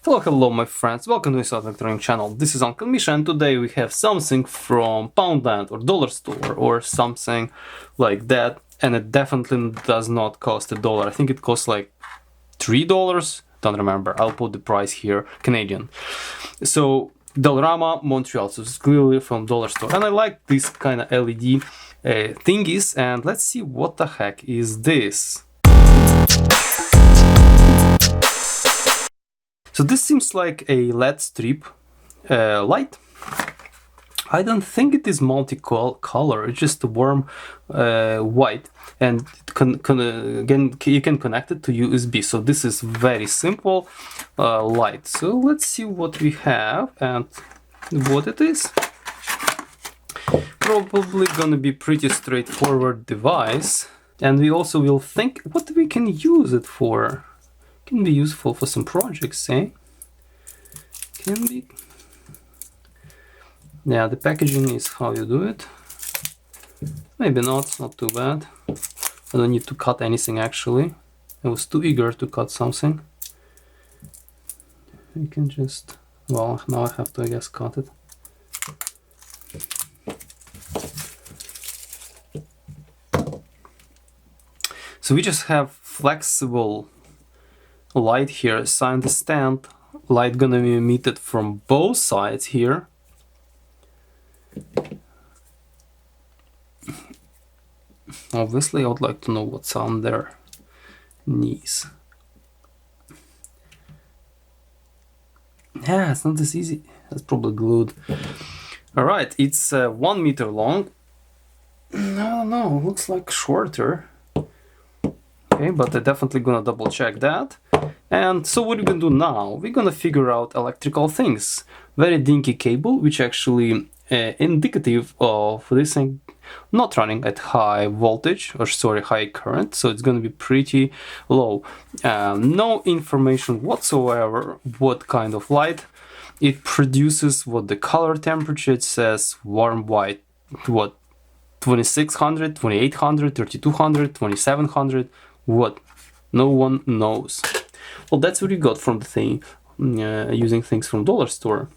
Hello my friends, welcome to this electronic channel. This is Uncle Misha and today we have something from Poundland or Dollar Store or something like that, and it definitely does not cost $1. I think it costs like $3, don't remember. I'll put the price here, Canadian. So Dollarama, Montreal, so it's clearly from Dollar Store, and I like this kind of LED thingies, and let's see what the heck is this. So this seems like a LED strip light. I don't think it is multicolor, it's just a warm white, and again you can connect it to USB. So this is very simple light. So let's see what we have and what it is. Probably gonna be pretty straightforward device, and we also will think what we can use it for. Can be useful for some projects, eh? Can be. Yeah, the packaging is how you do it. Maybe not, it's not too bad. I don't need to cut anything actually. I was too eager to cut something. You can just, well, now I have to, I guess, cut it. So we just have flexible light here. So I understand light gonna be emitted from both sides here. Obviously I would like to know what's on their knees. Yeah, it's not this easy. That's probably glued. Alright, it's 1 meter long. No, looks like shorter. Okay, but I'm definitely gonna double check that. And so what we're gonna do now, we're gonna figure out electrical things. Very dinky cable, which actually indicative of this thing not running at high voltage, or sorry, high current, so it's gonna be pretty low. No information whatsoever what kind of light it produces, what the color temperature. It says warm white, what, 2600, 2800, 3200, 2700, what? No one knows. Well, that's what you got from the thing, using things from Dollar Store.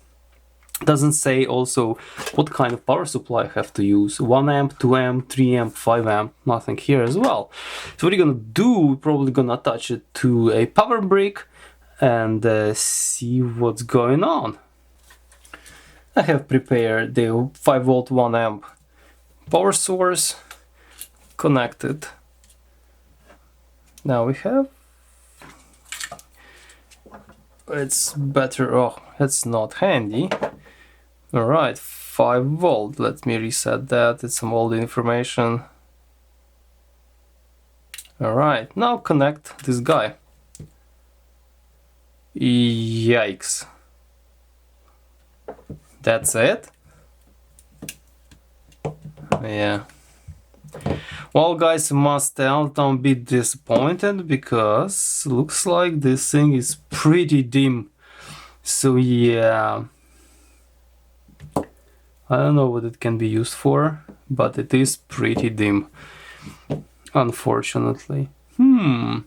Doesn't say also what kind of power supply I have to use. 1 amp, 2 amp, 3 amp, 5 amp, nothing here as well. So what you're gonna do, we're probably gonna attach it to a power brick and see what's going on. I have prepared the 5 volt 1 amp power source connected. Now we have, it's better, oh, it's not handy. Alright, 5 volt, let me reset that, it's some old information. Alright, now connect this guy. Yikes. That's it? Yeah. Well guys, I must tell, don't be disappointed, because looks like this thing is pretty dim. So yeah, I don't know what it can be used for, but it is pretty dim, unfortunately. And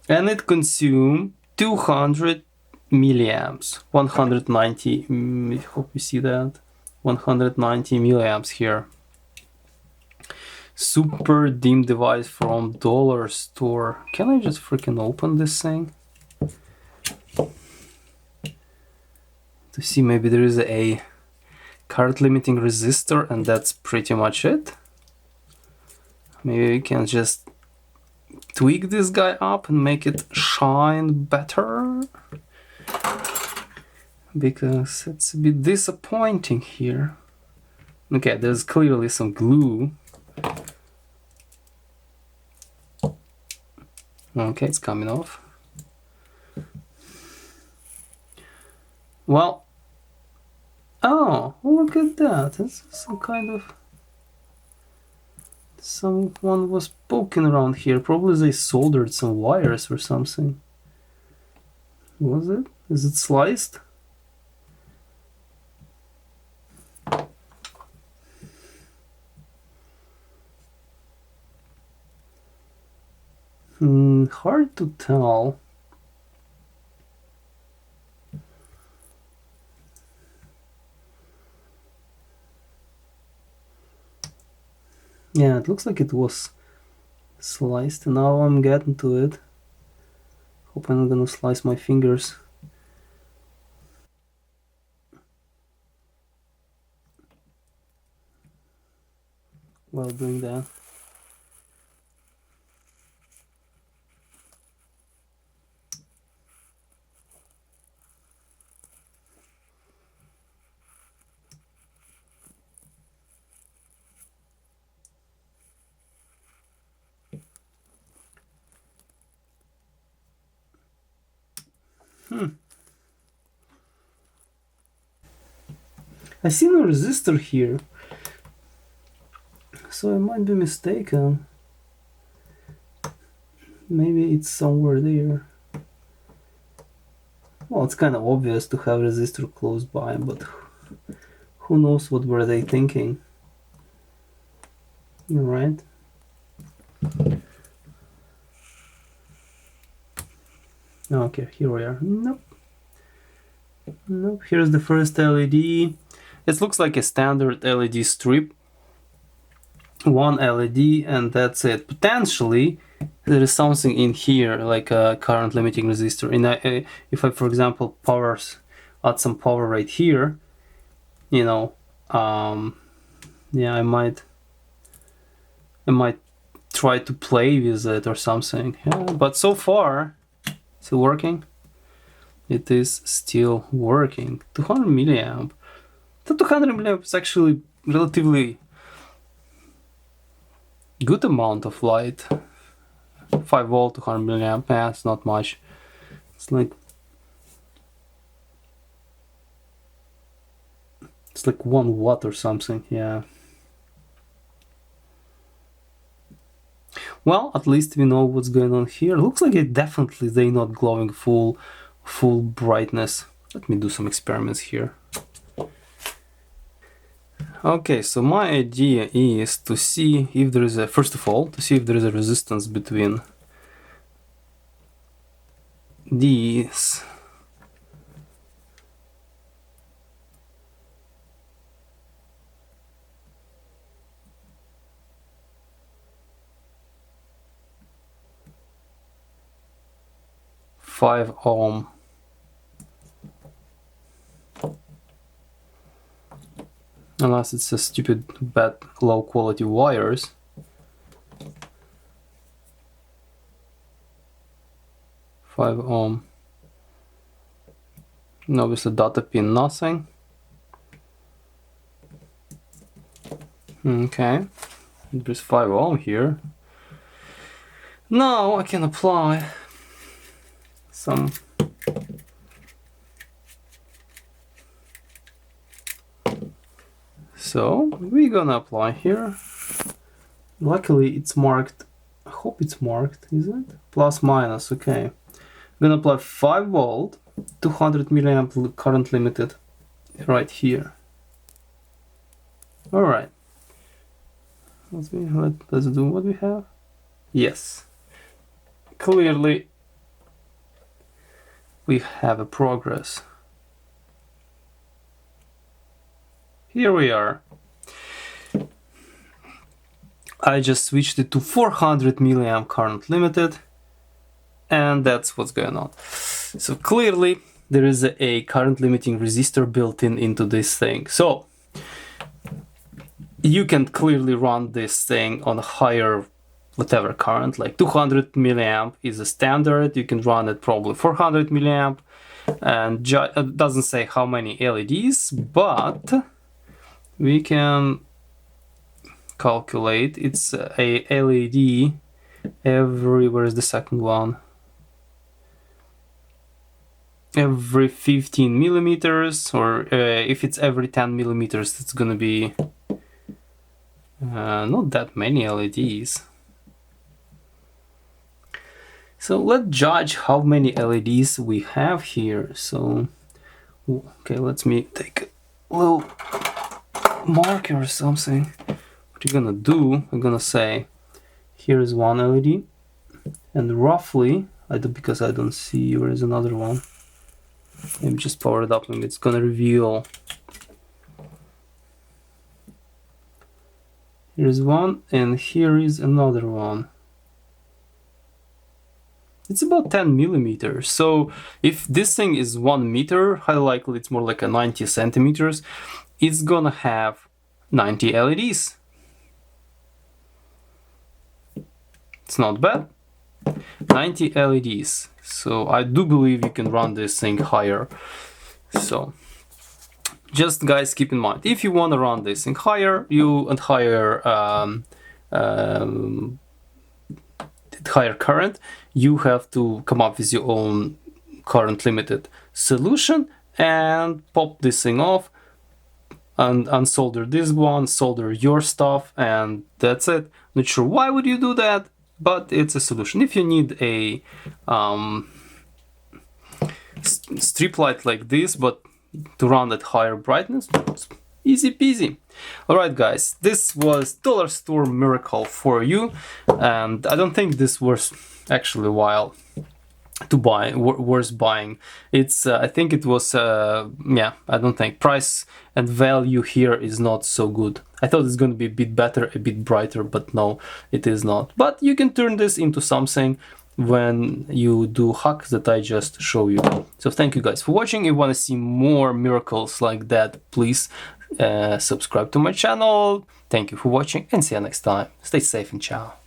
it consumes 200 milliamps, 190, I hope you see that, 190 milliamps here. Super dim device from Dollar Store. Can I just freaking open this thing? To see, maybe there is a current limiting resistor and that's pretty much it. Maybe we can just tweak this guy up and make it shine better, because it's a bit disappointing here. Okay, there's clearly some glue. Okay, it's coming off. Well, oh, look at that. This is some kind of, someone was poking around here. Probably they soldered some wires or something. Was it? Is it sliced? Hard to tell. Yeah, it looks like it was sliced. Now I'm getting to it. Hope I'm not gonna slice my fingers. While doing that. I see no resistor here, so I might be mistaken. Maybe it's somewhere there. Well, it's kind of obvious to have resistor close by, but who knows what were they thinking. Right? Okay, here we are. Nope. Nope. Here's the first LED. It looks like a standard LED strip. One LED and that's it. Potentially there is something in here like a current limiting resistor. And if I, for example, add some power right here, you know, yeah, I might try to play with it or something. Yeah, but so far, still working. It is still working. 200 milliamp. The 200 milliamp is actually relatively good amount of light. 5 volt, 200 milliamp. Yeah, it's not much. It's like 1 watt or something. Yeah. Well, at least we know what's going on here. Looks like it definitely they're not glowing full brightness. Let me do some experiments here. Okay, so my idea is to see if there is a, first of all, to see if there is a resistance between these. Five ohm. Unless it's a stupid bad low quality wires. Five ohm. And obviously data pin nothing. Okay. There's 5 ohm here. Now I can apply some so we're gonna apply here. Luckily it's marked, I hope it's marked, is it? Plus minus, okay. I'm gonna apply 5 volt, 200 milliamp current limited right here. Alright. Let's do what we have. Yes. Clearly we have a progress. Here we are. I just switched it to 400 milliamp current limited, and that's what's going on. So clearly there is a current limiting resistor built into this thing. So you can clearly run this thing on a higher whatever current, like 200 milliamp is a standard. You can run it probably 400 milliamp, and it doesn't say how many LEDs, but we can calculate. It's a LED every, where is the second one? Every 15 millimeters, or if it's every 10 millimeters, it's gonna be not that many LEDs. So let's judge how many LEDs we have here. So, okay, let me take a little marker or something. What you're gonna do, I'm gonna say, here is one LED, and roughly, because I don't see where is another one. Maybe just power it up and it's gonna reveal. Here's one, and here is another one. It's about 10 millimeters. So if this thing is 1 meter, highly likely it's more like a 90 centimeters. It's gonna have 90 LEDs. It's not bad. 90 LEDs. So I do believe you can run this thing higher. So just guys, keep in mind, if you want to run this thing higher, higher current, you have to come up with your own current limited solution and pop this thing off and unsolder this one, solder your stuff, and that's it. Not sure why would you do that, but it's a solution. If you need a strip light like this, but to run at higher brightness, easy peasy. Alright guys, this was Dollarstore Miracle for you, and I don't think this was actually while to buy, worth buying. It's I think it was yeah, I don't think price and value here is not so good. I thought it's going to be a bit better, a bit brighter, but no, it is not. But you can turn this into something when you do hack that I just show you. So thank you guys for watching. If you want to see more miracles like that, please subscribe to my channel. Thank you for watching and see you next time. Stay safe and ciao.